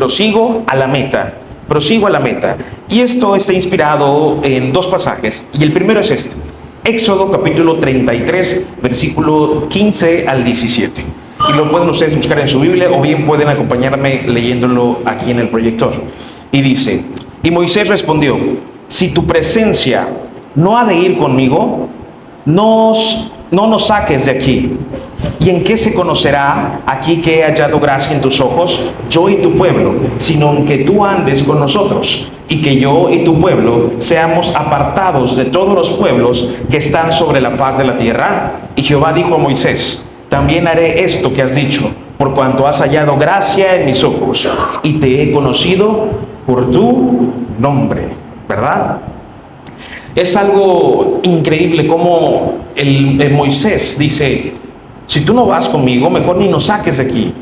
prosigo a la meta. Prosigo a la meta. Y esto está inspirado en dos pasajes. Y el primero es este. Éxodo capítulo 33, versículo 15 al 17. Y lo pueden ustedes buscar en su Biblia o bien pueden acompañarme leyéndolo aquí en el proyector. Y dice, y Moisés respondió, si tu presencia no ha de ir conmigo, no nos saques de aquí. ¿Y en qué se conocerá aquí que he hallado gracia en tus ojos, yo y tu pueblo, sino en que tú andes con nosotros, y que yo y tu pueblo seamos apartados de todos los pueblos que están sobre la faz de la tierra? Y Jehová dijo a Moisés, también haré esto que has dicho, por cuanto has hallado gracia en mis ojos, y te he conocido por tu nombre. ¿Verdad? Es algo increíble como el Moisés dice, si tú no vas conmigo, mejor ni nos saques de aquí.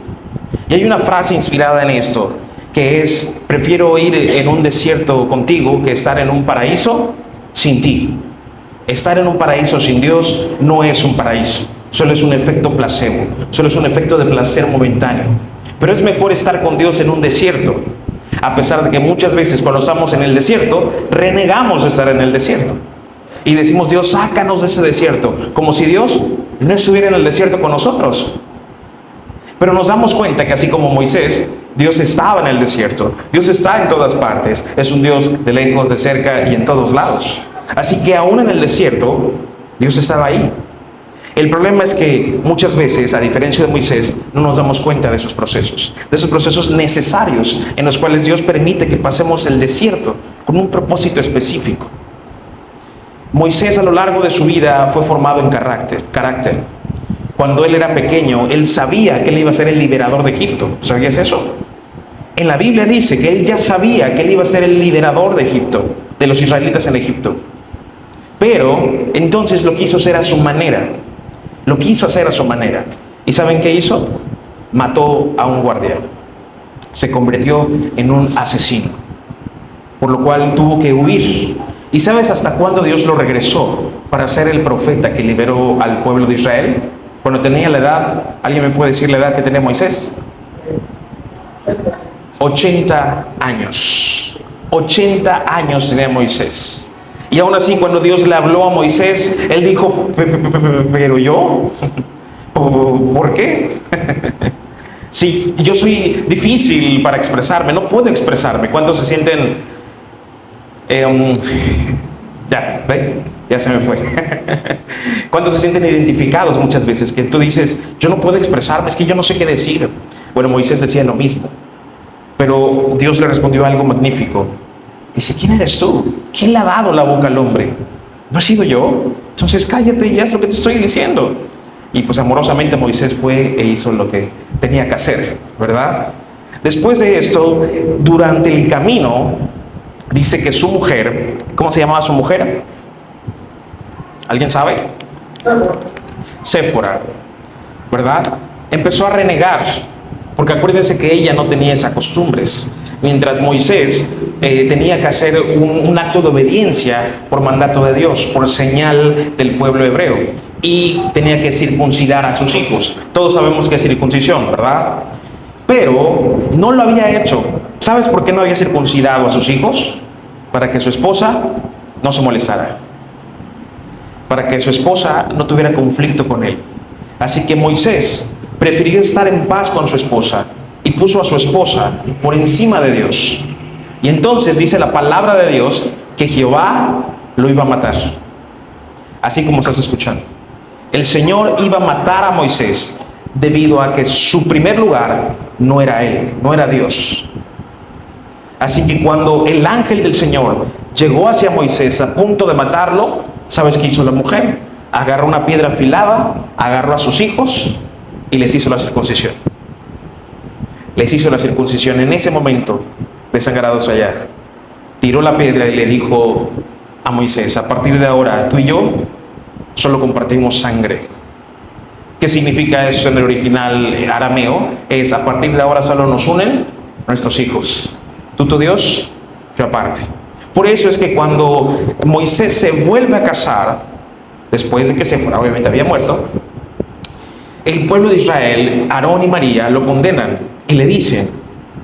Y hay una frase inspirada en esto, que es, prefiero ir en un desierto contigo que estar en un paraíso sin ti. Estar en un paraíso sin Dios no es un paraíso, solo es un efecto placebo, solo es un efecto de placer momentáneo. Pero es mejor estar con Dios en un desierto, a pesar de que muchas veces cuando estamos en el desierto, renegamos de estar en el desierto. Y decimos, Dios, sácanos de ese desierto, como si Dios no estuviera en el desierto con nosotros. Pero nos damos cuenta que así como Moisés, Dios estaba en el desierto. Dios está en todas partes. Es un Dios de lejos, de cerca y en todos lados. Así que aún en el desierto, Dios estaba ahí. El problema es que muchas veces, a diferencia de Moisés, no nos damos cuenta de esos procesos necesarios en los cuales Dios permite que pasemos el desierto con un propósito específico. Moisés a lo largo de su vida fue formado en carácter. Cuando él era pequeño, él sabía que él iba a ser el liberador de Egipto. ¿Sabías eso? En la Biblia dice que él ya sabía que él iba a ser el liberador de Egipto, de los israelitas en Egipto. Pero entonces lo quiso hacer a su manera. Lo quiso hacer a su manera. ¿Y saben qué hizo? Mató a un guardia. Se convirtió en un asesino. Por lo cual tuvo que huir. ¿Y sabes hasta cuándo Dios lo regresó para ser el profeta que liberó al pueblo de Israel? Cuando tenía la edad, ¿alguien me puede decir la edad que tenía Moisés? 80 años. 80 años tenía Moisés. Y aún así, cuando Dios le habló a Moisés, él dijo, ¿pero yo? ¿Por qué? Sí, yo soy difícil para expresarme, no puedo expresarme. ¿Cuántos se sienten? Ya, ¿ve? Ya se me fue. ¿Cuántos se sienten identificados muchas veces? Que tú dices, yo no puedo expresarme, es que yo no sé qué decir. Bueno, Moisés decía lo mismo. Pero Dios le respondió algo magnífico. Dice, ¿quién eres tú? ¿Quién le ha dado la boca al hombre? ¿No he sido yo? Entonces cállate y haz lo que te estoy diciendo. Y pues amorosamente Moisés fue e hizo lo que tenía que hacer, ¿verdad? Después de esto, durante el camino, dice que su mujer, ¿cómo se llamaba su mujer? ¿Alguien sabe? Séfora, ¿verdad? Empezó a renegar, porque acuérdense que ella no tenía esas costumbres. Mientras Moisés tenía que hacer un acto de obediencia por mandato de Dios, por señal del pueblo hebreo, y tenía que circuncidar a sus hijos. Todos sabemos que es circuncisión, ¿verdad? Pero no lo había hecho. ¿Sabes por qué no había circuncidado a sus hijos? Para que su esposa no se molestara, para que su esposa no tuviera conflicto con él. Así que Moisés prefirió estar en paz con su esposa y puso a su esposa por encima de Dios. Y entonces dice la palabra de Dios que Jehová lo iba a matar. Así como estás escuchando. El Señor iba a matar a Moisés debido a que su primer lugar no era él, no era Dios. Así que cuando el ángel del Señor llegó hacia Moisés a punto de matarlo, ¿sabes qué hizo la mujer? Agarró una piedra afilada, agarró a sus hijos y les hizo la circuncisión. Les hizo la circuncisión en ese momento, desangrados allá. Tiró la piedra y le dijo a Moisés, a partir de ahora, tú y yo solo compartimos sangre. ¿Qué significa eso en el original arameo? Es, a partir de ahora solo nos unen nuestros hijos. Tú, tu Dios, yo aparte. Por eso es que cuando Moisés se vuelve a casar, después de que Séfora obviamente había muerto, el pueblo de Israel, Aarón y María, lo condenan y le dicen,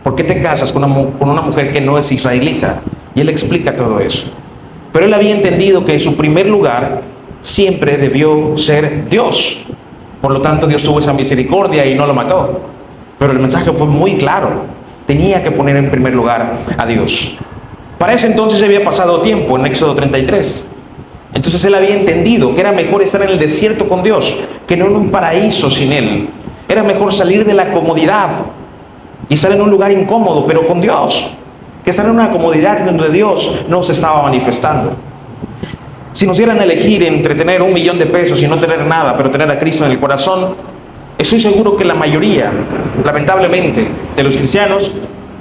¿Por qué te casas con una mujer que no es israelita? Y él explica todo eso. Pero él había entendido que su primer lugar siempre debió ser Dios. Por lo tanto, Dios tuvo esa misericordia y no lo mató. Pero el mensaje fue muy claro. Tenía que poner en primer lugar a Dios. Para ese entonces ya había pasado tiempo en Éxodo 33. Entonces él había entendido que era mejor estar en el desierto con Dios que no en un paraíso sin Él. Era mejor salir de la comodidad y estar en un lugar incómodo, pero con Dios, que estar en una comodidad donde Dios no se estaba manifestando. Si nos dieran a elegir entre tener $1,000,000 y no tener nada, pero tener a Cristo en el corazón, estoy seguro que la mayoría, lamentablemente, de los cristianos,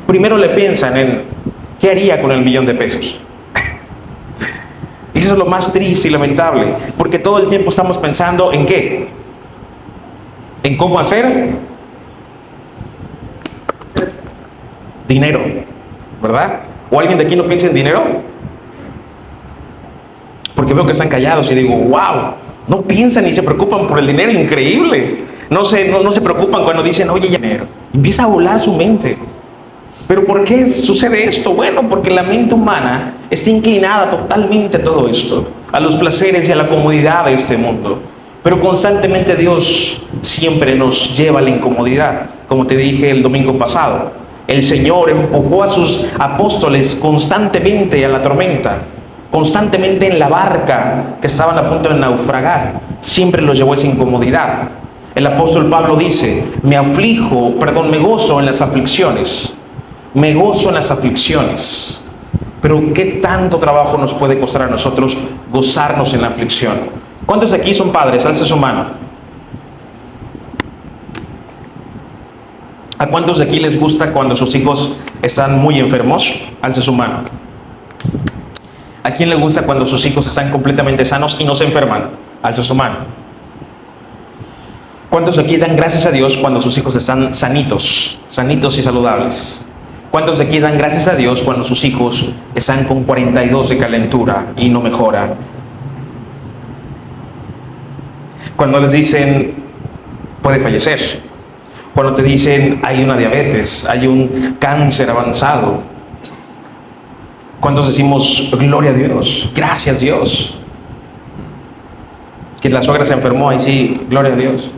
primero le piensan en ¿qué haría con el $1,000,000? Y eso es lo más triste y lamentable, porque todo el tiempo estamos pensando en ¿qué? En cómo hacer dinero, ¿verdad? ¿O alguien de aquí no piensa en dinero? Porque veo que están callados y digo, wow, no piensan ni se preocupan por el dinero, increíble. No se preocupan cuando dicen, oye, ya dinero. Empieza a volar su mente. ¿Pero por qué sucede esto? Bueno, porque la mente humana está inclinada totalmente a todo esto, a los placeres y a la comodidad de este mundo. Pero constantemente Dios siempre nos lleva a la incomodidad, como te dije el domingo pasado. El Señor empujó a sus apóstoles constantemente a la tormenta, constantemente en la barca que estaban a punto de naufragar. Siempre los llevó a esa incomodidad. El apóstol Pablo dice, me gozo en las aflicciones. Me gozo en las aflicciones. Pero ¿qué tanto trabajo nos puede costar a nosotros gozarnos en la aflicción? ¿Cuántos de aquí son padres? Alce su mano. ¿A cuántos de aquí les gusta cuando sus hijos están muy enfermos? Alce su mano. ¿A quién le gusta cuando sus hijos están completamente sanos y no se enferman? Alce su mano. ¿Cuántos de aquí dan gracias a Dios cuando sus hijos están sanitos y saludables? ¿Cuántos de aquí dan gracias a Dios cuando sus hijos están con 42 de calentura y no mejoran? Cuando les dicen, puede fallecer. Cuando te dicen, hay una diabetes, hay un cáncer avanzado. ¿Cuántos decimos, gloria a Dios, gracias Dios? Que la suegra se enfermó, ahí sí, gloria a Dios.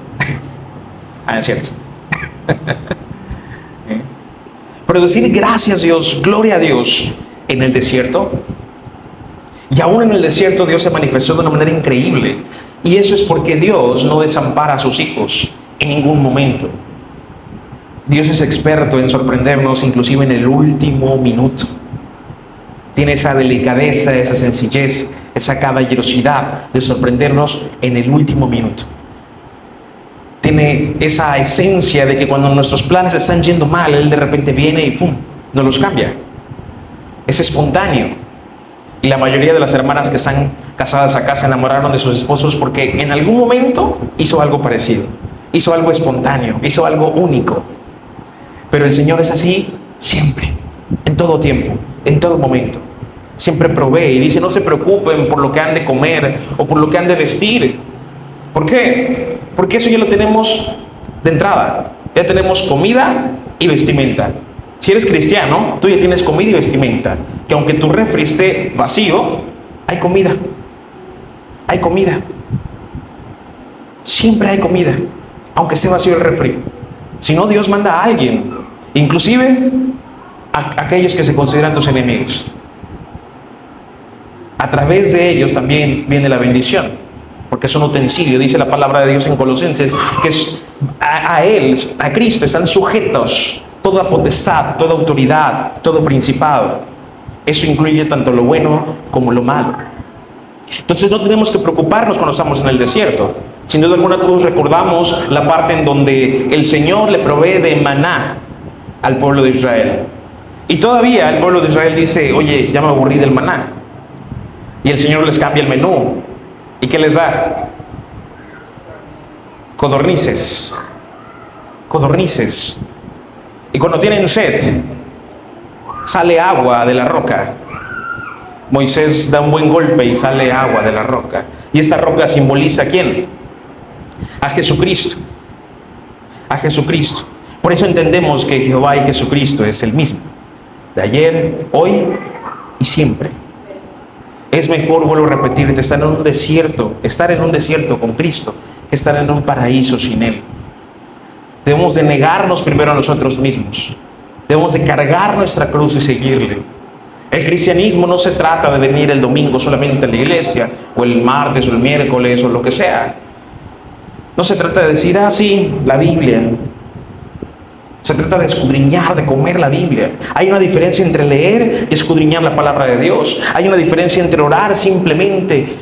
Es cierto. Pero decir gracias Dios, gloria a Dios, en el desierto, y aún en el desierto Dios se manifestó de una manera increíble. Y eso es porque Dios no desampara a sus hijos en ningún momento. Dios es experto en sorprendernos inclusive en el último minuto. Tiene esa delicadeza, esa sencillez, esa caballerosidad de sorprendernos en el último minuto. Tiene esa esencia de que cuando nuestros planes están yendo mal, Él de repente viene y ¡pum!, nos los cambia. Es espontáneo. Y la mayoría de las hermanas que están casadas acá se enamoraron de sus esposos porque en algún momento hizo algo parecido. Hizo algo espontáneo, hizo algo único. Pero el Señor es así siempre, en todo tiempo, en todo momento. Siempre provee y dice, no se preocupen por lo que han de comer o por lo que han de vestir. ¿Por qué? Porque eso ya lo tenemos de entrada. Ya tenemos comida y vestimenta. Si eres cristiano, tú ya tienes comida y vestimenta. Que aunque tu refri esté vacío, hay comida. Hay comida. Siempre hay comida, aunque esté vacío el refri. Si no, Dios manda a alguien, inclusive a aquellos que se consideran tus enemigos. A través de ellos también viene la bendición, porque es un utensilio. Dice la palabra de Dios en Colosenses que a Él, a Cristo, están sujetos toda potestad, toda autoridad, todo principado. Eso incluye tanto lo bueno como lo malo. Entonces no tenemos que preocuparnos cuando estamos en el desierto. Sin duda alguna todos recordamos la parte en donde el Señor le provee de maná al pueblo de Israel. Y todavía el pueblo de Israel dice, oye, ya me aburrí del maná. Y el Señor les cambia el menú. ¿Y qué les da? Codornices. Codornices. Y cuando tienen sed, sale agua de la roca. Moisés da un buen golpe y sale agua de la roca. Y esta roca simboliza ¿a quién? A Jesucristo. A Jesucristo. Por eso entendemos que Jehová y Jesucristo es el mismo, de ayer, hoy y siempre. Es mejor, vuelvo a repetirte, estar en un desierto con Cristo, que estar en un paraíso sin Él. Debemos de negarnos primero a nosotros mismos. Debemos de cargar nuestra cruz y seguirle. El cristianismo no se trata de venir el domingo solamente a la iglesia, o el martes, o el miércoles, o lo que sea. No se trata de decir, sí, la Biblia. Se trata de escudriñar, de comer la Biblia. Hay una diferencia entre leer y escudriñar la palabra de Dios. Hay una diferencia entre orar simplemente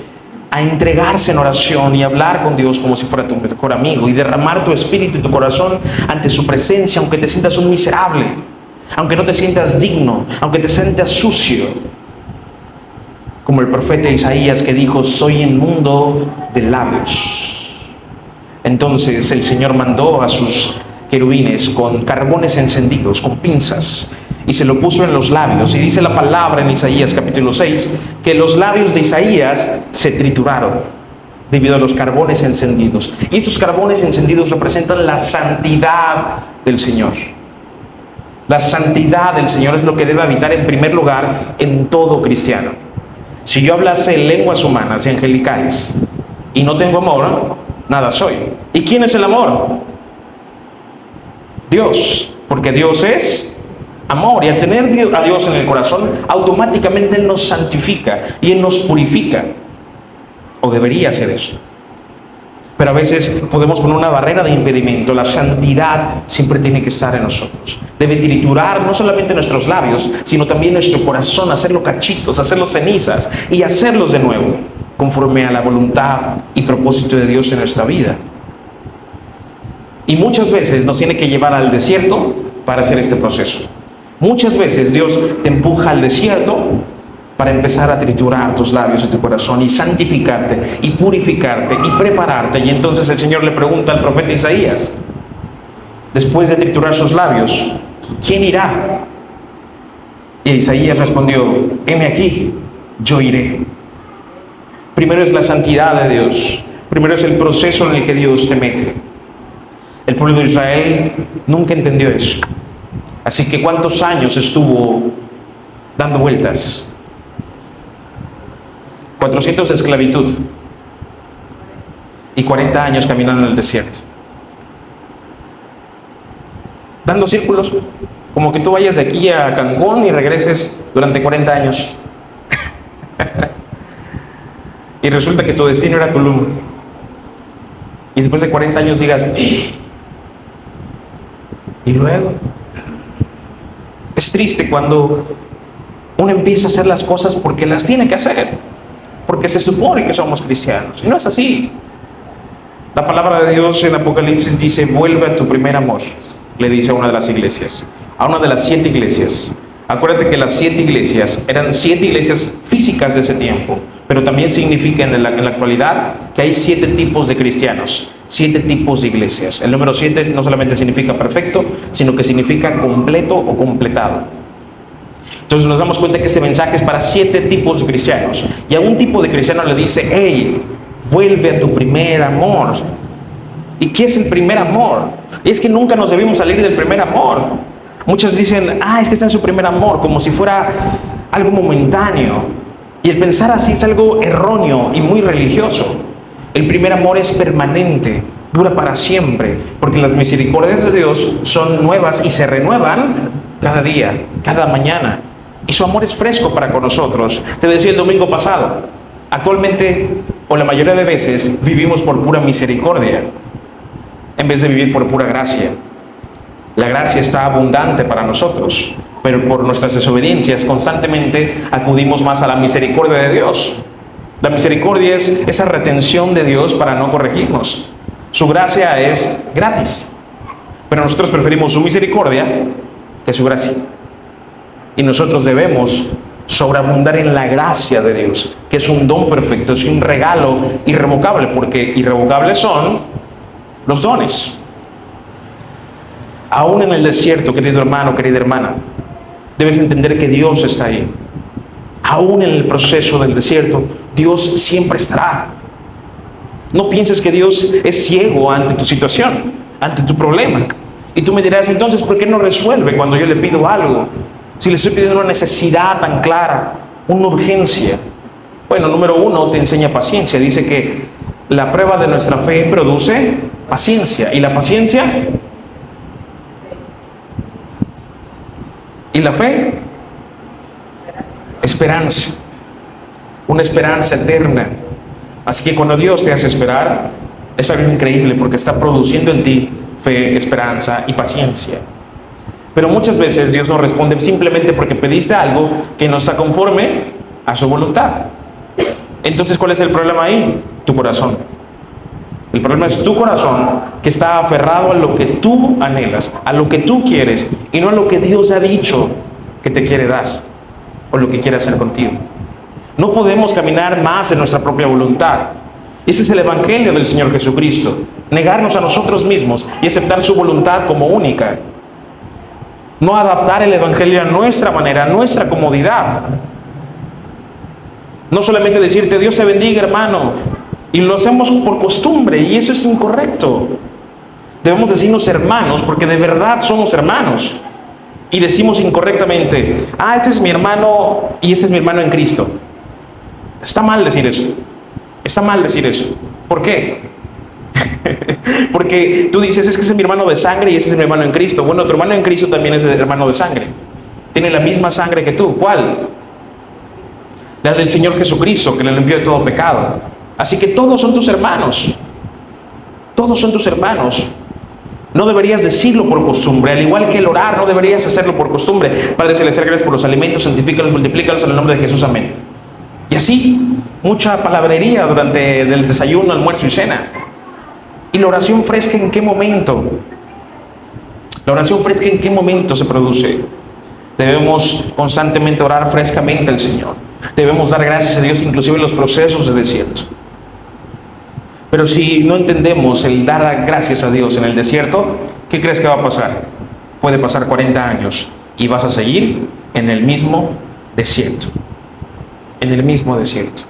a entregarse en oración y hablar con Dios como si fuera tu mejor amigo y derramar tu espíritu y tu corazón ante su presencia, aunque te sientas un miserable, aunque no te sientas digno, aunque te sientas sucio. Como el profeta Isaías, que dijo, soy inmundo de labios. Entonces el Señor mandó a sus querubines con carbones encendidos, con pinzas, y se lo puso en los labios. Y dice la palabra en Isaías capítulo 6, que los labios de Isaías se trituraron debido a los carbones encendidos. Y estos carbones encendidos representan la santidad del Señor. La santidad del Señor es lo que debe habitar en primer lugar en todo cristiano. Si yo hablase lenguas humanas y angelicales y no tengo amor, nada soy. ¿Y quién es el amor? Dios, porque Dios es amor, y al tener a Dios en el corazón, automáticamente Él nos santifica y Él nos purifica, o debería hacer eso. Pero a veces podemos poner una barrera de impedimento. La santidad siempre tiene que estar en nosotros. Debe triturar no solamente nuestros labios, sino también nuestro corazón, hacerlo cachitos, hacerlo cenizas y hacerlos de nuevo, conforme a la voluntad y propósito de Dios en nuestra vida. Y muchas veces nos tiene que llevar al desierto para hacer este proceso. Muchas veces Dios te empuja al desierto para empezar a triturar tus labios y tu corazón y santificarte y purificarte y prepararte. Y entonces el Señor le pregunta al profeta Isaías, después de triturar sus labios, ¿quién irá? Y Isaías respondió, heme aquí, yo iré. Primero es la santidad de Dios. Primero es el proceso en el que Dios te mete. El pueblo de Israel nunca entendió eso. Así que ¿cuántos años estuvo dando vueltas? 400 de esclavitud y 40 años caminando en el desierto, dando círculos, como que tú vayas de aquí a Cancún y regreses durante 40 años. Y resulta que tu destino era Tulum. Y después de 40 años digas, y luego, es triste cuando uno empieza a hacer las cosas porque las tiene que hacer, porque se supone que somos cristianos, y no es así. La palabra de Dios en Apocalipsis dice, vuelve a tu primer amor, le dice a una de las iglesias, a una de las 7 iglesias. Acuérdate que las 7 iglesias eran 7 iglesias físicas de ese tiempo, pero también significa en la actualidad que hay 7 tipos de cristianos, 7 tipos de iglesias. El número 7 no solamente significa perfecto, sino que significa completo o completado. Entonces nos damos cuenta que ese mensaje es para 7 tipos de cristianos. Y a un tipo de cristiano le dice, hey, vuelve a tu primer amor. ¿Y qué es el primer amor? Es que nunca nos debimos salir del primer amor. Muchos dicen, es que está en su primer amor, como si fuera algo momentáneo. Y el pensar así es algo erróneo y muy religioso. El primer amor es permanente, dura para siempre, porque las misericordias de Dios son nuevas y se renuevan cada día, cada mañana. Y su amor es fresco para con nosotros. Te decía el domingo pasado, actualmente, o la mayoría de veces, vivimos por pura misericordia, en vez de vivir por pura gracia. La gracia está abundante para nosotros, pero por nuestras desobediencias constantemente acudimos más a la misericordia de Dios. La misericordia es esa retención de Dios para no corregirnos. Su gracia es gratis, pero nosotros preferimos su misericordia que su gracia. Y nosotros debemos sobreabundar en la gracia de Dios, que es un don perfecto, es un regalo irrevocable, porque irrevocables son los dones. Aún en el desierto, querido hermano, querida hermana, debes entender que Dios está ahí. Aún en el proceso del desierto, Dios siempre estará. No pienses que Dios es ciego ante tu situación, ante tu problema, Y tú me dirás, entonces, ¿por qué no resuelve cuando yo le pido algo? Si le estoy pidiendo una necesidad tan clara, una urgencia. Bueno, número uno, te enseña paciencia. Dice que la prueba de nuestra fe produce paciencia. ¿Y la paciencia? ¿Y la fe? Esperanza. Una esperanza eterna. Así que cuando Dios te hace esperar, es algo increíble porque está produciendo en ti fe, esperanza y paciencia. Pero muchas veces Dios no responde simplemente porque pediste algo que no está conforme a su voluntad. Entonces, ¿cuál es el problema ahí? Tu corazón. El problema es tu corazón, que está aferrado a lo que tú anhelas, a lo que tú quieres, y no a lo que Dios ha dicho que te quiere dar, o lo que quiere hacer contigo. No podemos caminar más en nuestra propia voluntad. Ese es el evangelio del Señor Jesucristo. Negarnos a nosotros mismos y aceptar su voluntad como única. No adaptar el evangelio a nuestra manera, a nuestra comodidad. No solamente decirte Dios te bendiga, hermano, y lo hacemos por costumbre, y eso es incorrecto. Debemos decirnos hermanos porque de verdad somos hermanos. Y decimos incorrectamente, este es mi hermano y este es mi hermano en Cristo. Está mal decir eso. Está mal decir eso. ¿Por qué? Porque tú dices, es que ese es mi hermano de sangre y ese es mi hermano en Cristo. Bueno, tu hermano en Cristo también es hermano de sangre. Tiene la misma sangre que tú. ¿Cuál? La del Señor Jesucristo, que le limpió de todo pecado. Así que todos son tus hermanos. Todos son tus hermanos. No deberías decirlo por costumbre, al igual que el orar, no deberías hacerlo por costumbre. Padre Celestial, gracias por los alimentos, santifícalos, multiplícalos en el nombre de Jesús, amén. Y así, mucha palabrería durante el desayuno, almuerzo y cena. ¿Y la oración fresca en qué momento? La oración fresca en qué momento se produce. Debemos constantemente orar frescamente al Señor. Debemos dar gracias a Dios inclusive en los procesos de desierto. Pero si no entendemos el dar gracias a Dios en el desierto, ¿qué crees que va a pasar? Puede pasar 40 años y vas a seguir en el mismo desierto. En el mismo desierto.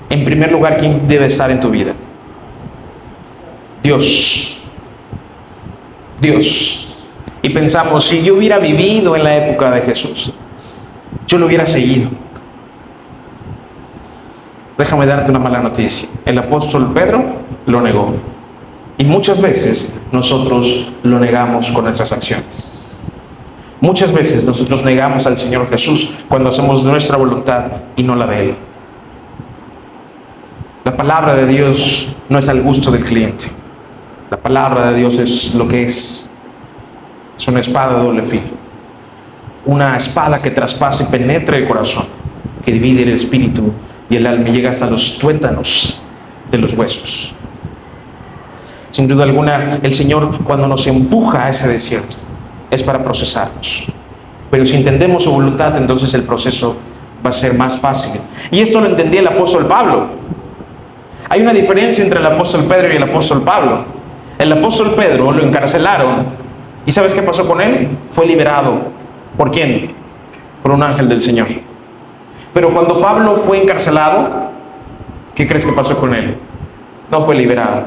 En primer lugar, ¿quién debe estar en tu vida? Dios. Dios. Y pensamos, si yo hubiera vivido en la época de Jesús, yo lo hubiera seguido. Déjame darte una mala noticia. El apóstol Pedro lo negó. Y muchas veces nosotros lo negamos con nuestras acciones. Muchas veces nosotros negamos al Señor Jesús cuando hacemos nuestra voluntad y no la de Él. La palabra de Dios no es al gusto del cliente. La palabra de Dios es lo que es. Es una espada de doble filo. Una espada que traspasa y penetra el corazón, que divide el espíritu y el alma y llega hasta los tuétanos de los huesos. Sin duda alguna, el Señor, cuando nos empuja a ese desierto, es para procesarnos. Pero si entendemos su voluntad, entonces el proceso va a ser más fácil. Y esto lo entendía el apóstol Pablo. Hay una diferencia entre el apóstol Pedro y el apóstol Pablo. El apóstol Pedro lo encarcelaron. ¿Y sabes qué pasó con él? Fue liberado. ¿Por quién? Por un ángel del Señor. Pero cuando Pablo fue encarcelado, ¿qué crees que pasó con él? No fue liberado.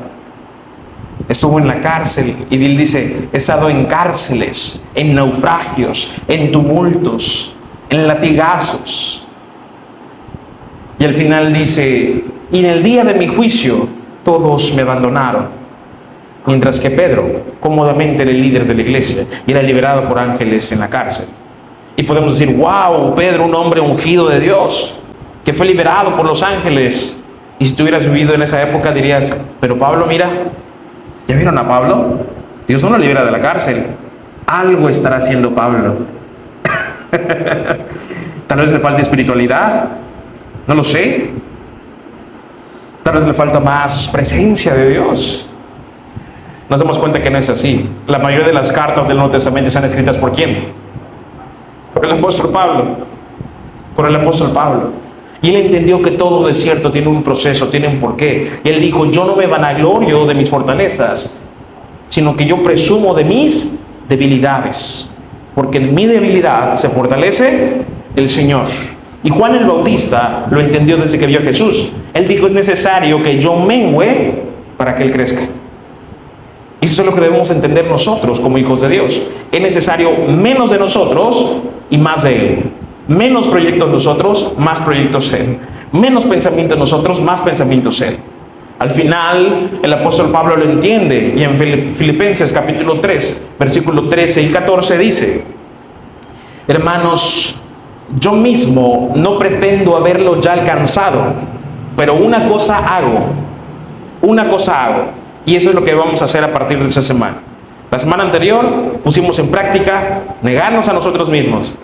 Estuvo en la cárcel y él dice, he estado en cárceles, en naufragios, en tumultos, en latigazos. Y al final dice, y en el día de mi juicio todos me abandonaron. Mientras que Pedro cómodamente era el líder de la iglesia y era liberado por ángeles en la cárcel. Y podemos decir, wow, Pedro, un hombre ungido de Dios, que fue liberado por los ángeles. Y si tú hubieras vivido en esa época dirías, pero Pablo, mira, ¿ya vieron a Pablo? Dios no lo libera de la cárcel. Algo estará haciendo Pablo. Tal vez le falta espiritualidad, no lo sé. Tal vez le falta más presencia de Dios. Nos damos cuenta que no es así. La mayoría de las cartas del Nuevo Testamento están escritas ¿por quién? Por el apóstol Pablo. Por el apóstol Pablo. Y él entendió que todo desierto tiene un proceso, tiene un porqué. Y él dijo, yo no me vanaglorio de mis fortalezas, sino que yo presumo de mis debilidades. Porque en mi debilidad se fortalece el Señor. Y Juan el Bautista lo entendió desde que vio a Jesús. Él dijo, es necesario que yo mengüe para que Él crezca. Y eso es lo que debemos entender nosotros como hijos de Dios. Es necesario menos de nosotros y más de Él. Menos proyectos nosotros, más proyectos Él. Menos pensamientos nosotros, más pensamientos Él. Al final, el apóstol Pablo lo entiende y en Filipenses capítulo 3, versículo 13 y 14 dice: hermanos, yo mismo no pretendo haberlo ya alcanzado, pero una cosa hago, y eso es lo que vamos a hacer a partir de esa semana. La semana anterior pusimos en práctica negarnos a nosotros mismos,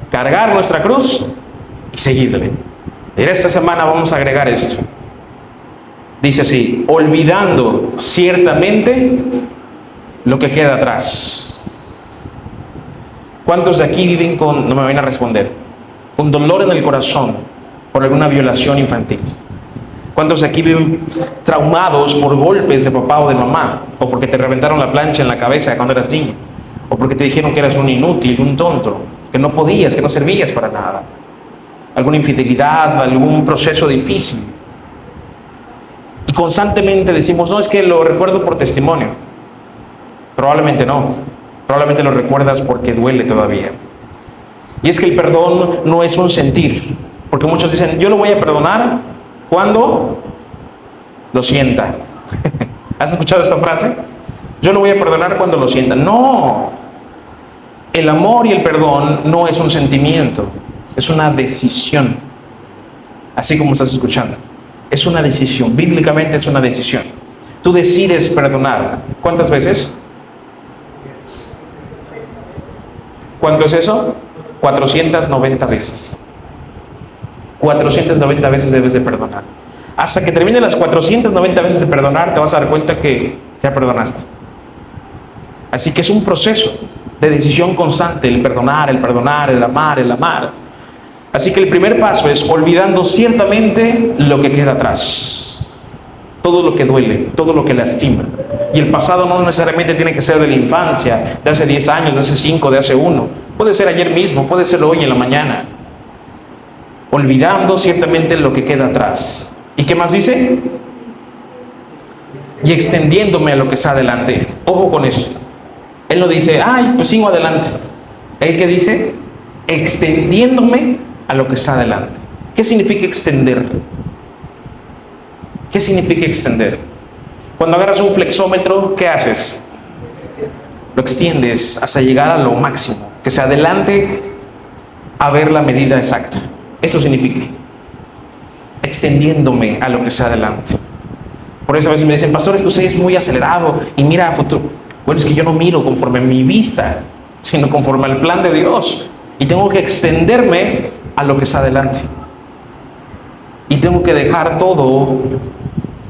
cargar nuestra cruz y seguirle. Y esta semana vamos a agregar esto. Dice así: olvidando ciertamente lo que queda atrás. ¿Cuántos de aquí viven con, no me van a responder, con dolor en el corazón por alguna violación infantil? ¿Cuántos de aquí viven traumados por golpes de papá o de mamá? O porque te reventaron la plancha en la cabeza cuando eras niño. O porque te dijeron que eras un inútil, un tonto, que no podías, que no servías para nada. Alguna infidelidad, algún proceso difícil. Y constantemente decimos: no, es que lo recuerdo por testimonio. Probablemente no. Probablemente lo recuerdas porque duele todavía. Y es que el perdón no es un sentir. Porque muchos dicen: yo lo voy a perdonar cuando lo sienta. ¿Has escuchado esta frase? Yo lo voy a perdonar cuando lo sienta. No. El amor y el perdón no es un sentimiento. Es una decisión. Así como estás escuchando. Es una decisión. Bíblicamente es una decisión. Tú decides perdonar. ¿Cuántas veces? ¿Cuánto es eso? 490 veces. 490 veces debes de perdonar. Hasta que termine las 490 veces de perdonar, te vas a dar cuenta que ya perdonaste. Así que es un proceso de decisión constante, el perdonar, el amar, el amar. Así que el primer paso es olvidando ciertamente lo que queda atrás. Todo lo que duele, todo lo que lastima. Y el pasado no necesariamente tiene que ser de la infancia, de hace 10 años, de hace 5, de hace 1. Puede ser ayer mismo, puede ser hoy en la mañana. Olvidando ciertamente lo que queda atrás. ¿Y qué más dice? Y extendiéndome a lo que está adelante. Ojo con eso. Él no dice: ay, pues sigo adelante. Él que dice: extendiéndome a lo que está adelante. ¿Qué significa extender? ¿Qué significa extender? Cuando agarras un flexómetro, ¿qué haces? Lo extiendes hasta llegar a lo máximo, que se adelante a ver la medida exacta. Eso significa extendiéndome a lo que sea adelante. Por eso a veces me dicen: pastor, es que usted es muy acelerado y mira a futuro. Bueno, es que yo no miro conforme a mi vista, sino conforme al plan de Dios. Y tengo que extenderme a lo que está adelante. Y tengo que dejar todo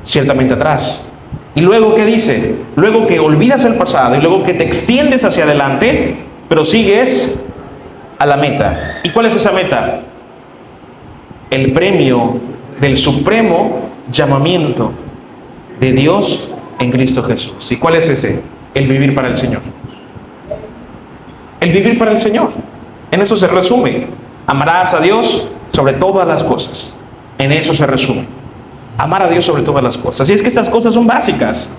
ciertamente atrás. Y luego, ¿qué dice? Luego que olvidas el pasado y luego que te extiendes hacia adelante, pero sigues a la meta. ¿Y cuál es esa meta? El premio del supremo llamamiento de Dios en Cristo Jesús. ¿Y cuál es ese? El vivir para el Señor. El vivir para el Señor. En eso se resume. Amarás a Dios sobre todas las cosas. En eso se resume. Amar a Dios sobre todas las cosas. Y es que estas cosas son básicas.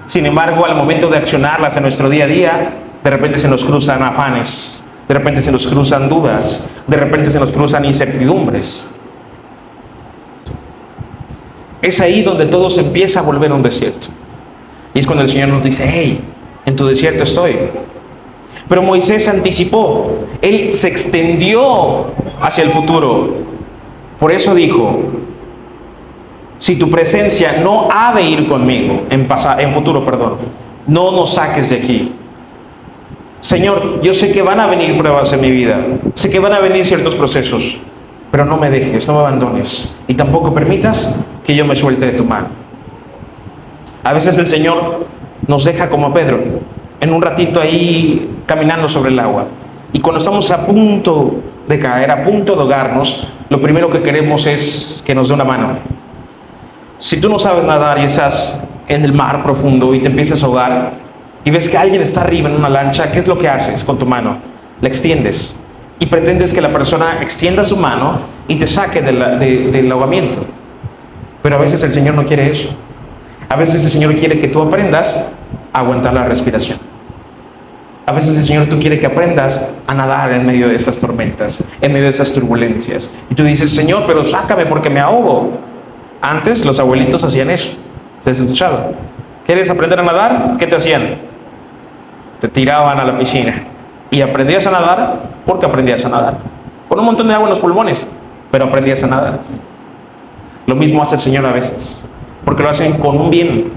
Sin embargo, al momento de accionarlas en nuestro día a día, de repente se nos cruzan afanes, de repente se nos cruzan dudas, de repente se nos cruzan incertidumbres. Es ahí donde todo se empieza a volver un desierto. Y es cuando el Señor nos dice: hey, en tu desierto estoy. Pero Moisés se anticipó. Él se extendió hacia el futuro. Por eso dijo: si tu presencia no ha de ir conmigo, en futuro, no nos saques de aquí. Señor, yo sé que van a venir pruebas en mi vida. Sé que van a venir ciertos procesos. Pero no me dejes, no me abandones. Y tampoco permitas que yo me suelte de tu mano. A veces el Señor nos deja como a Pedro, en un ratito ahí caminando sobre el agua. Y cuando estamos a punto de caer, a punto de ahogarnos, lo primero que queremos es que nos dé una mano. Si tú no sabes nadar y estás en el mar profundo y te empiezas a ahogar y ves que alguien está arriba en una lancha, ¿qué es lo que haces con tu mano? La extiendes. Y pretendes que la persona extienda su mano y te saque del ahogamiento. Pero a veces el Señor no quiere eso. A veces el Señor quiere que tú aprendas aguantar la respiración. A veces el Señor tú quiere que aprendas a nadar en medio de esas tormentas, en medio de esas turbulencias. Y tú dices, Señor, pero sácame porque me ahogo. Antes los abuelitos hacían eso. ¿Te has escuchado? ¿Quieres aprender a nadar? ¿Qué te hacían? Te tiraban a la piscina. Y aprendías a nadar porque aprendías a nadar. Con un montón de agua en los pulmones, pero aprendías a nadar. Lo mismo hace el Señor a veces, porque lo hacen con un bien.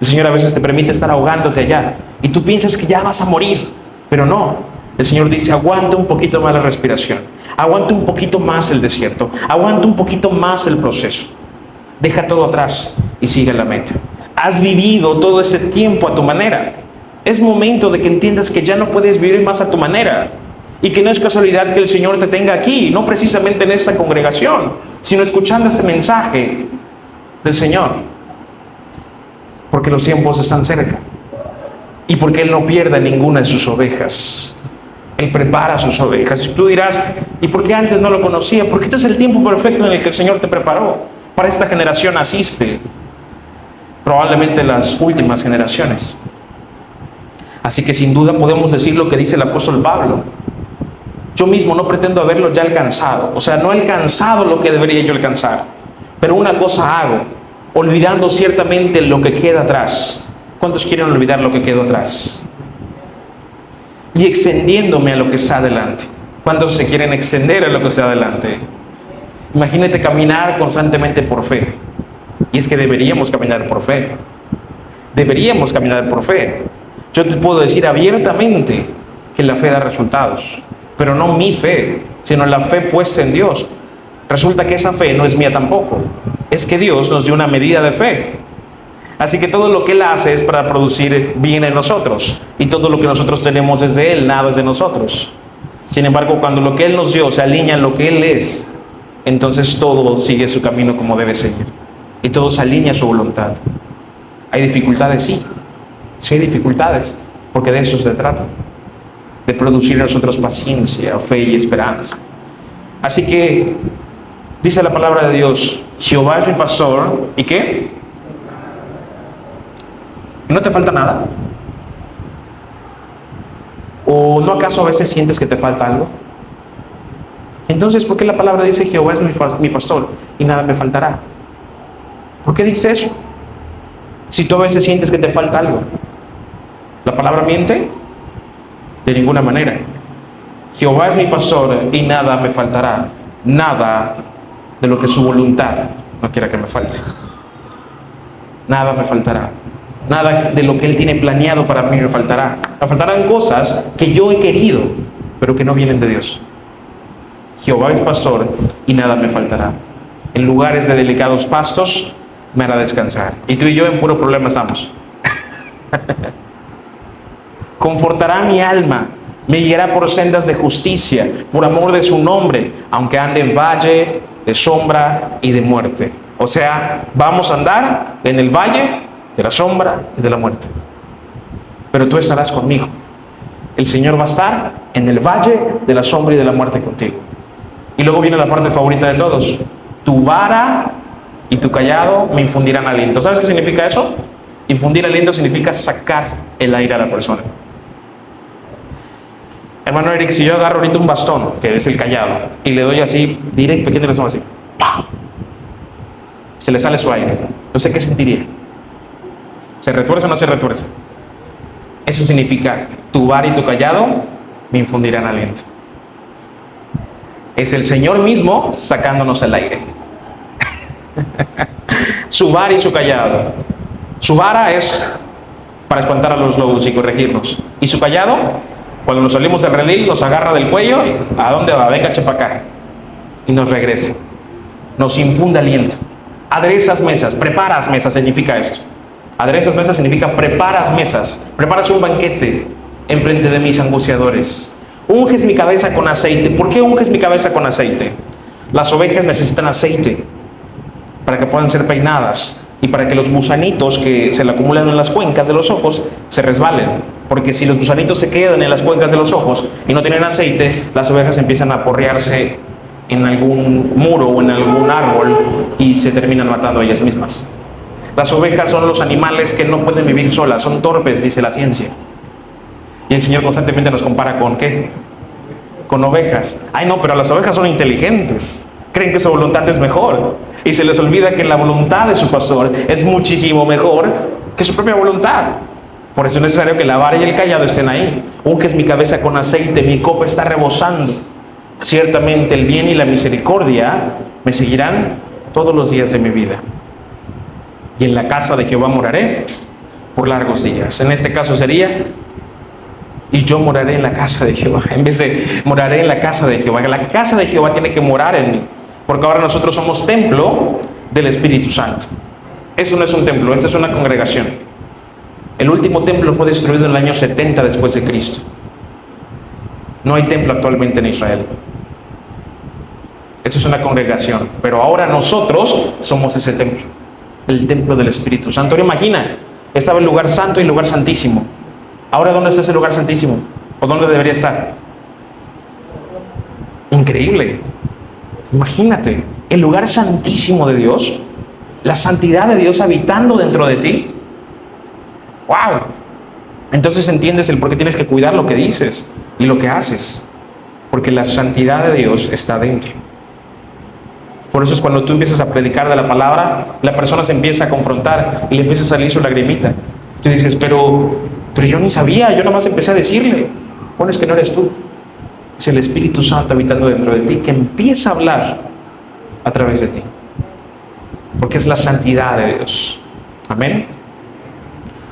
El Señor a veces te permite estar ahogándote allá y tú piensas que ya vas a morir, pero no. El Señor dice, aguanta un poquito más la respiración, aguanta un poquito más el desierto, aguanta un poquito más el proceso. Deja todo atrás y sigue la meta. Has vivido todo ese tiempo a tu manera. Es momento de que entiendas que ya no puedes vivir más a tu manera y que no es casualidad que el Señor te tenga aquí, no precisamente en esta congregación, sino escuchando este mensaje del Señor. Porque los tiempos están cerca y porque Él no pierda ninguna de sus ovejas. Él prepara sus ovejas. Y tú dirás, ¿y por qué antes no lo conocía? Porque este es el tiempo perfecto en el que el Señor te preparó. Para esta generación naciste, probablemente las últimas generaciones. Así que sin duda podemos decir lo que dice el apóstol Pablo. Yo mismo no pretendo haberlo ya alcanzado. O sea, no he alcanzado lo que debería yo alcanzar. Pero una cosa hago, olvidando ciertamente lo que queda atrás. ¿Cuántos quieren olvidar lo que quedó atrás? Y extendiéndome a lo que está adelante. ¿Cuántos se quieren extender a lo que está adelante? Imagínate caminar constantemente por fe. Y es que deberíamos caminar por fe. Deberíamos caminar por fe. Yo te puedo decir abiertamente que la fe da resultados. Pero no mi fe, sino la fe puesta en Dios. Resulta que esa fe no es mía tampoco. Es que Dios nos dio una medida de fe. Así que todo lo que Él hace es para producir bien en nosotros. Y todo lo que nosotros tenemos es de Él, nada es de nosotros. Sin embargo, cuando lo que Él nos dio se alinea en lo que Él es, entonces todo sigue su camino como debe seguir. Y todo se alinea a su voluntad. ¿Hay dificultades? Sí. Sí hay dificultades, porque de eso se trata. De producir en nosotros paciencia, fe y esperanza. Así que, dice la palabra de Dios, Jehová es mi pastor, ¿y qué? ¿No te falta nada? ¿O no acaso a veces sientes que te falta algo? Entonces, ¿por qué la palabra dice Jehová es mi pastor y nada me faltará? ¿Por qué dice eso? Si tú a veces sientes que te falta algo, ¿la palabra miente? De ninguna manera. Jehová es mi pastor y nada me faltará. Nada de lo que su voluntad no quiera que me falte. Nada me faltará. Nada de lo que Él tiene planeado para mí me faltará. Me faltarán cosas que yo he querido, pero que no vienen de Dios. Jehová es pastor y nada me faltará. En lugares de delicados pastos me hará descansar. Y tú y yo en puro problema estamos. Confortará mi alma, me guiará por sendas de justicia, por amor de su nombre, aunque ande en valle de sombra y de muerte. O sea, vamos a andar en el valle de la sombra y de la muerte. Pero tú estarás conmigo. El Señor va a estar en el valle de la sombra y de la muerte contigo. Y luego viene la parte favorita de todos. Tu vara y tu callado me infundirán aliento. ¿Sabes qué significa eso? Infundir aliento significa sacar el aire a la persona. Hermano Eric, si yo agarro ahorita un bastón, que es el callado, y le doy así, directo, pequeño, le hacemos así, ¡pam!, se le sale su aire. No sé qué sentiría. ¿Se retuerce o no se retuerce? Eso significa, tu vara y tu callado me infundirán aliento. Es el Señor mismo sacándonos el aire. Su vara y su callado. Su vara es para espantar a los lobos y corregirnos. Y su callado, cuando nos salimos del redil, nos agarra del cuello. ¿A dónde va? Venga, chepa acá. Y nos regresa. Nos infunde aliento. Aderezas mesas, preparas mesas, significa esto. Aderezas mesas significa preparas mesas. Preparas un banquete en frente de mis angustiadores. Unges mi cabeza con aceite. ¿Por qué unges mi cabeza con aceite? Las ovejas necesitan aceite para que puedan ser peinadas y para que los gusanitos que se le acumulan en las cuencas de los ojos se resbalen. Porque si los gusanitos se quedan en las cuencas de los ojos y no tienen aceite, las ovejas empiezan a porrearse en algún muro o en algún árbol y se terminan matando a ellas mismas. Las ovejas son los animales que no pueden vivir solas, son torpes, dice la ciencia. Y el Señor constantemente nos compara con ¿qué? Con ovejas. Ay, no, pero las ovejas son inteligentes. Creen que su voluntad es mejor. Y se les olvida que la voluntad de su pastor es muchísimo mejor que su propia voluntad. Por eso es necesario que la vara y el cayado estén ahí. Unges mi cabeza con aceite, mi copa está rebosando. Ciertamente el bien y la misericordia me seguirán todos los días de mi vida. Y en la casa de Jehová moraré por largos días. En este caso sería, y yo moraré en la casa de Jehová. En vez de moraré en la casa de Jehová. La casa de Jehová tiene que morar en mí. Porque ahora nosotros somos templo del Espíritu Santo. Eso no es un templo, esta es una congregación. El último templo fue destruido en el año 70 después de Cristo. No hay templo actualmente en Israel. Esto es una congregación. Pero ahora nosotros somos ese templo. El templo del Espíritu Santo. Ahora imagina, estaba el lugar santo y el lugar santísimo. Ahora, ¿dónde está ese lugar santísimo? ¿O dónde debería estar? Increíble. Imagínate, el lugar santísimo de Dios, la santidad de Dios habitando dentro de ti. ¡Wow! Entonces entiendes el por qué tienes que cuidar lo que dices y lo que haces. Porque la santidad de Dios está dentro. Por eso es cuando tú empiezas a predicar de la palabra, la persona se empieza a confrontar y le empieza a salir su lagrimita. Tú dices, pero yo ni sabía, yo nomás empecé a decirle. Bueno, es que no eres tú. Es el Espíritu Santo habitando dentro de ti que empieza a hablar a través de ti. Porque es la santidad de Dios. Amén.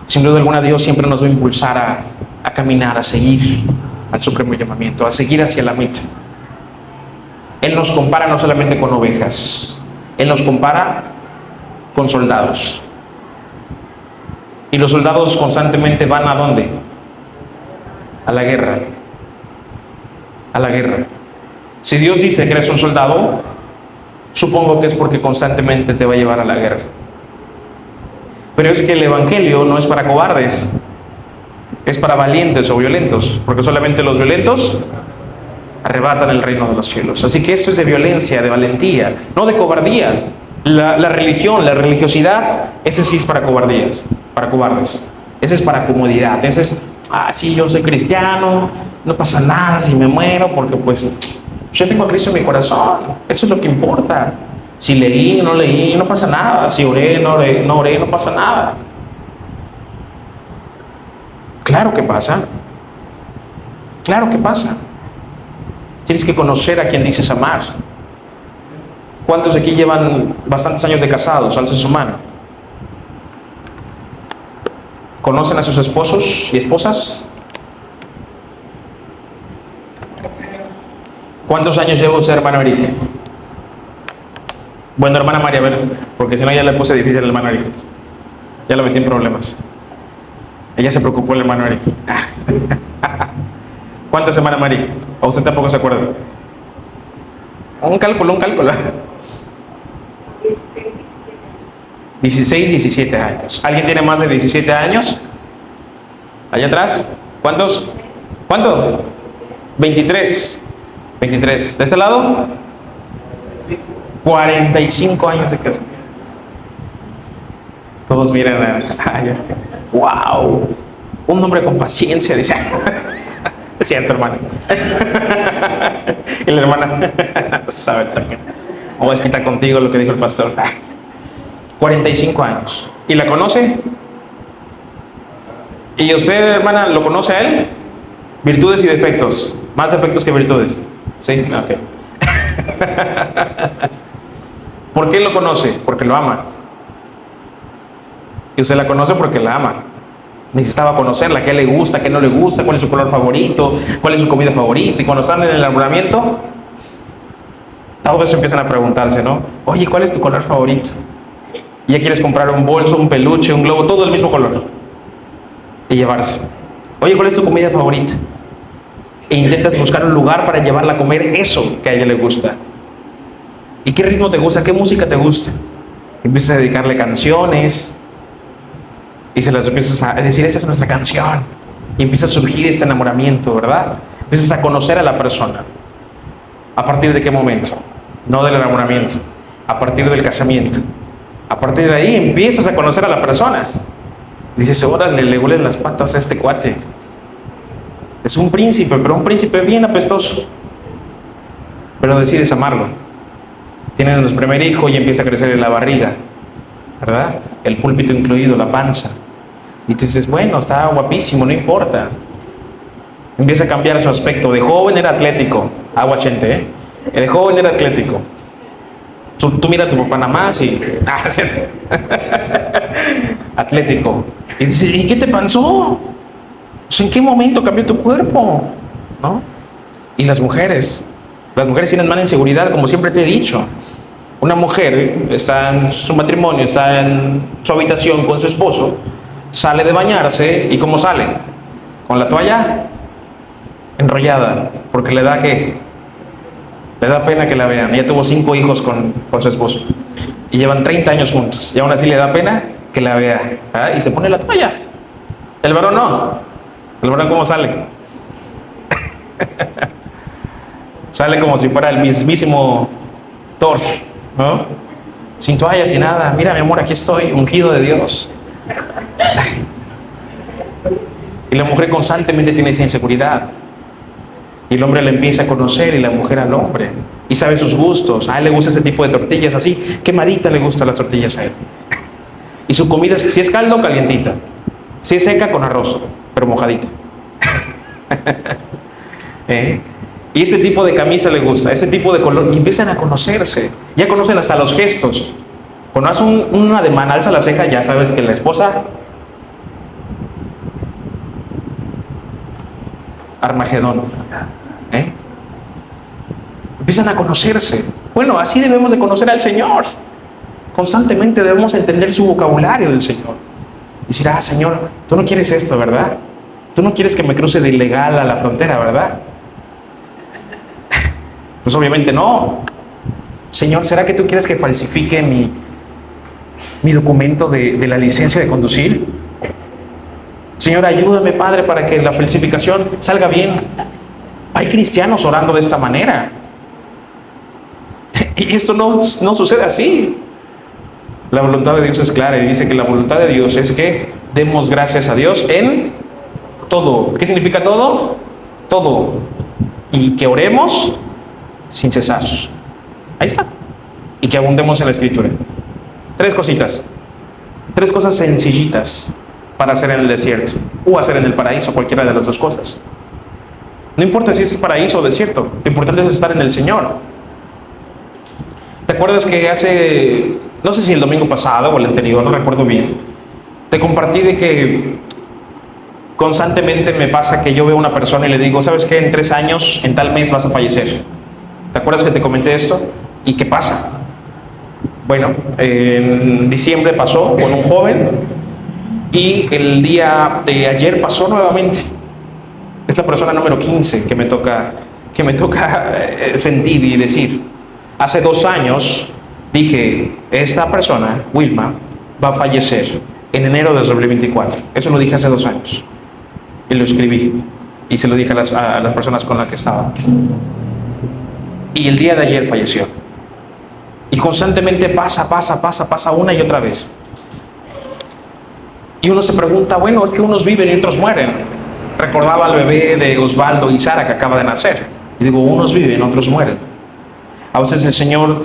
Sin duda alguna, Dios siempre nos va a impulsar a caminar, a seguir al supremo llamamiento, a seguir hacia la meta. Él nos compara no solamente con ovejas, Él nos compara con soldados. Y los soldados constantemente van ¿a dónde? A la guerra. A la guerra. Si Dios dice que eres un soldado, supongo que es porque constantemente te va a llevar a la guerra. Pero es que el Evangelio no es para cobardes, es para valientes o violentos, porque solamente los violentos arrebatan el reino de los cielos. Así que esto es de violencia, de valentía, no de cobardía. La religión, la religiosidad, ese sí es para cobardías, para cobardes. Ese es para comodidad. Ese es, sí, yo soy cristiano, no pasa nada si me muero, porque pues yo tengo a Cristo en mi corazón. Eso es lo que importa. Si leí, no leí, no pasa nada. Si oré, no oré, no pasa nada. Claro que pasa. Claro que pasa. Tienes que conocer a quien dices amar. ¿Cuántos de aquí llevan bastantes años de casados? Alcen su mano. ¿Conocen a sus esposos y esposas? ¿Cuántos años lleva usted, hermano Eric? Bueno, hermana María, a ver, porque si no ya le puse difícil al hermano Eric. Ya lo metí en problemas. Ella se preocupó el hermano Eric. ¿Cuántos, hermana María? ¿O usted tampoco se acuerda? Un cálculo. 16, 17 años. ¿Alguien tiene más de 17 años? Allá atrás. ¿Cuántos? ¿Cuánto? 23. 23. ¿De este lado? 45 años de casa. Todos miran a... ¡Wow! Un hombre con paciencia, dice. Es cierto, hermano. Y la hermana no sabe también. Voy a desquitar contigo lo que dijo el pastor. 45 años. ¿Y la conoce? ¿Y usted, hermana, lo conoce a él? Virtudes y defectos. Más defectos que virtudes. ¿Sí? Ok. ¿Por qué lo conoce? Porque lo ama. Y usted la conoce porque la ama. Necesitaba conocerla, qué le gusta, qué no le gusta, cuál es su color favorito, cuál es su comida favorita. Y cuando están en el enamoramiento, tal vez empiezan a preguntarse, ¿no? Oye, ¿cuál es tu color favorito? Y ya quieres comprar un bolso, un peluche, un globo, todo del mismo color. Y llevarse. Oye, ¿cuál es tu comida favorita? E intentas buscar un lugar para llevarla a comer eso que a ella le gusta. ¿Y qué ritmo te gusta? ¿Qué música te gusta? Empiezas a dedicarle canciones y se las empiezas a decir, esta es nuestra canción. Y empieza a surgir este enamoramiento, ¿verdad? Empiezas a conocer a la persona. ¿A partir de qué momento? No del enamoramiento, a partir del casamiento. A partir de ahí empiezas a conocer a la persona. Dices, órale, le huelen las patas a este cuate. Es un príncipe, pero un príncipe bien apestoso. Pero decides amarlo. Tienen nuestro primer hijo y empieza a crecer en la barriga, ¿verdad? El púlpito incluido, la panza. Y tú dices, bueno, está guapísimo, no importa. Empieza a cambiar su aspecto. De joven era atlético. Aguachente, ¿eh? De joven era atlético. Tú mira a tu papá nada más y... atlético. Y dices, ¿y qué te pasó? Pues, ¿en qué momento cambió tu cuerpo? ¿No? Y las mujeres tienen mala inseguridad, como siempre te he dicho. Una mujer está en su matrimonio, está en su habitación con su esposo, sale de bañarse, ¿y cómo sale? Con la toalla enrollada, porque le da ¿qué? Le da pena que la vean. Ella tuvo 5 hijos con su esposo y llevan 30 años juntos, y aún así le da pena que la vea, ¿verdad? Y se pone la toalla. El varón no. El varón, ¿cómo sale? Sale como si fuera el mismísimo Thor, ¿no? Sin toalla, sin nada. Mira, mi amor, aquí estoy, ungido de Dios. Y la mujer constantemente tiene esa inseguridad. Y el hombre la empieza a conocer y la mujer al hombre. Y sabe sus gustos. A él le gusta ese tipo de tortillas así. Quemadita le gustan las tortillas a él. Y su comida, si es caldo, calientita. Si es seca, con arroz, pero mojadita. Y ese tipo de camisa le gusta, ese tipo de color. Y empiezan a conocerse. Ya conocen hasta los gestos. Cuando hace un ademán, alza la ceja, ya sabes que la esposa... Armagedón. Empiezan a conocerse. Bueno, así debemos de conocer al Señor. Constantemente debemos entender su vocabulario del Señor. Decir, Señor, tú no quieres esto, ¿verdad? Tú no quieres que me cruce de ilegal a la frontera, ¿verdad? Pues obviamente no. Señor, ¿será que tú quieres que falsifique mi documento de la licencia de conducir? Señor, ayúdame, Padre, para que la falsificación salga bien. Hay cristianos orando de esta manera. Y esto no sucede así. La voluntad de Dios es clara y dice que la voluntad de Dios es que demos gracias a Dios en todo. ¿Qué significa todo? Todo. Y que oremos sin cesar. Ahí está. Y que abundemos en la Escritura. 3 cositas. 3 cosas sencillitas para hacer en el desierto o hacer en el paraíso, cualquiera de las 2 cosas. No importa si es paraíso o desierto, lo importante es estar en el Señor. ¿Te acuerdas que hace, no sé si el domingo pasado o el anterior, no recuerdo bien, te compartí de que constantemente me pasa que yo veo a una persona y le digo, ¿sabes qué? En 3 años, en tal mes vas a fallecer. ¿Te acuerdas que te comenté esto? ¿Y qué pasa? Bueno, en diciembre pasó con un joven y el día de ayer pasó nuevamente. Es la persona número 15 que me toca sentir y decir. Hace 2 años dije, esta persona, Wilma, va a fallecer en enero de 2024. Eso lo dije hace 2 años. Y lo escribí. Y se lo dije a las personas con las que estaba. Y el día de ayer falleció. Y constantemente pasa una y otra vez. Y uno se pregunta, bueno, es que unos viven y otros mueren. Recordaba al bebé de Osvaldo y Sara que acaba de nacer. Y digo, unos viven, otros mueren. A veces el Señor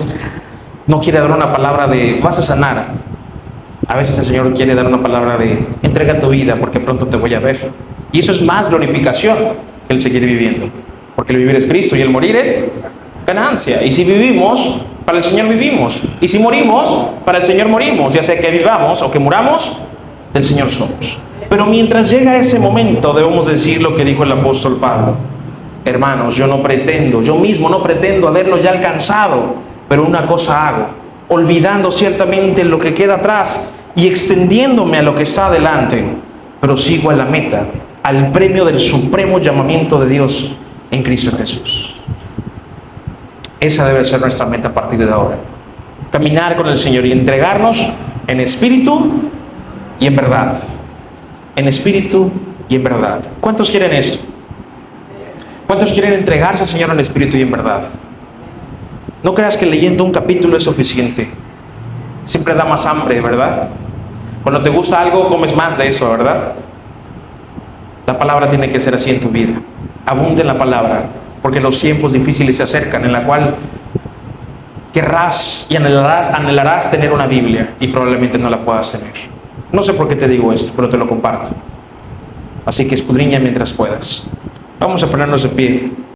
no quiere dar una palabra de, vas a sanar. A veces el Señor quiere dar una palabra de, entrega tu vida porque pronto te voy a ver. Y eso es más glorificación que el seguir viviendo. Porque el vivir es Cristo y el morir es ganancia. Y si vivimos, para el Señor vivimos. Y si morimos, para el Señor morimos. Ya sea que vivamos o que muramos, del Señor somos. Pero mientras llega ese momento, debemos decir lo que dijo el apóstol Pablo. Hermanos, yo mismo no pretendo haberlo ya alcanzado, pero una cosa hago, olvidando ciertamente lo que queda atrás y extendiéndome a lo que está adelante, pero sigo a la meta, al premio del supremo llamamiento de Dios en Cristo Jesús. Esa debe ser nuestra meta a partir de ahora. Caminar con el Señor y entregarnos en espíritu y en verdad. En espíritu y en verdad. ¿Cuántos quieren esto? ¿Cuántos quieren entregarse al Señor en espíritu y en verdad? No creas que leyendo un capítulo es suficiente. siempre da más hambre, ¿verdad? Cuando te gusta algo, comes más de eso, ¿verdad? La palabra tiene que ser así en tu vida. Abunde en la palabra, porque los tiempos difíciles se acercan, en la cual querrás y anhelarás tener una Biblia y probablemente no la puedas tener. No sé por qué te digo esto, pero te lo comparto. Así que escudriña mientras puedas. Vamos a ponernos de pie.